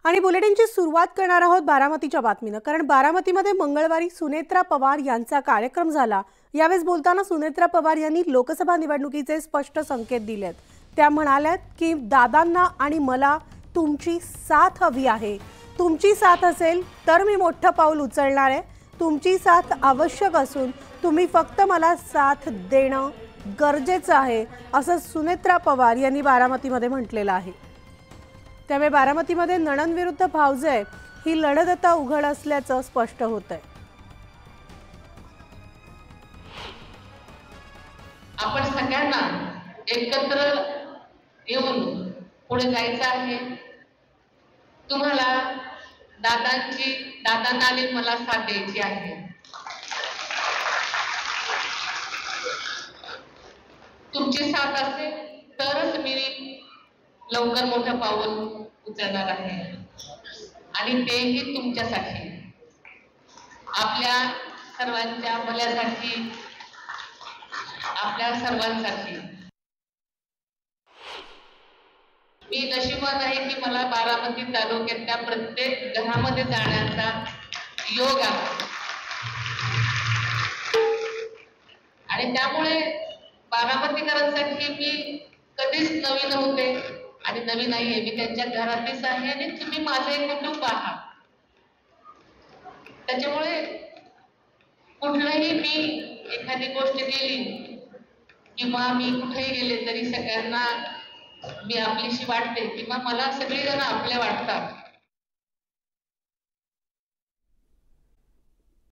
आणि बुलेटिनची सुरुवात करणार आहोत बारामतीच्या बातमीनं, कारण बारामतीमध्ये मंगळवारी सुनेत्रा पवार यांचा कार्यक्रम झाला। यावेळेस बोलताना सुनेत्रा पवार यांनी लोकसभा निवडणुकीचे स्पष्ट संकेत दिलेत। त्या म्हणाल्यात की दादांना आणि मला तुमची साथ हवी आहे, तुमची साथ असेल तर मी मोठं पाऊल उचलणार आहे, तुमची साथ आवश्यक असून तुम्ही फक्त मला साथ देणं गरजेचं आहे, असं सुनेत्रा पवार यांनी बारामतीमध्ये म्हटलेलं आहे। त्यामुळे बारामतीमध्ये नणंद विरुद्ध भावजय ही लढत आता उघड असल्याचं स्पष्ट होतंय। आपण सगळ्यांना एकत्र येऊन पुढे जायचं आहे। तुम्हाला दादांना आणि मला साथ द्यायची आहे। तुमची साथ असेल तरच मी लवकर मोठं पाऊल उचलणार आहे, आणि तेही तुमच्यासाठी, आपल्या सर्वांच्या भल्यासाठी, आपल्या सर्वांसाठी। मी नशीबवान आहे की मला बारामती तालुक्यातल्या प्रत्येक घरामध्ये जाण्याचा योग आहे, आणि त्यामुळे बारामतीकरांसाठी मी कधीच नवीन होते आणि नवीन नाहीये। मी त्यांच्या घरातलीच आहे आणि तुम्ही माझे कुटुंब आहात। त्याच्यामुळे कुठलंही मी एखादी गोष्ट केली किंवा मी कुठेही गेले तरी सगळ्यांना मी आपलीशी वाटते किंवा मला सगळेजण आपले वाटतात।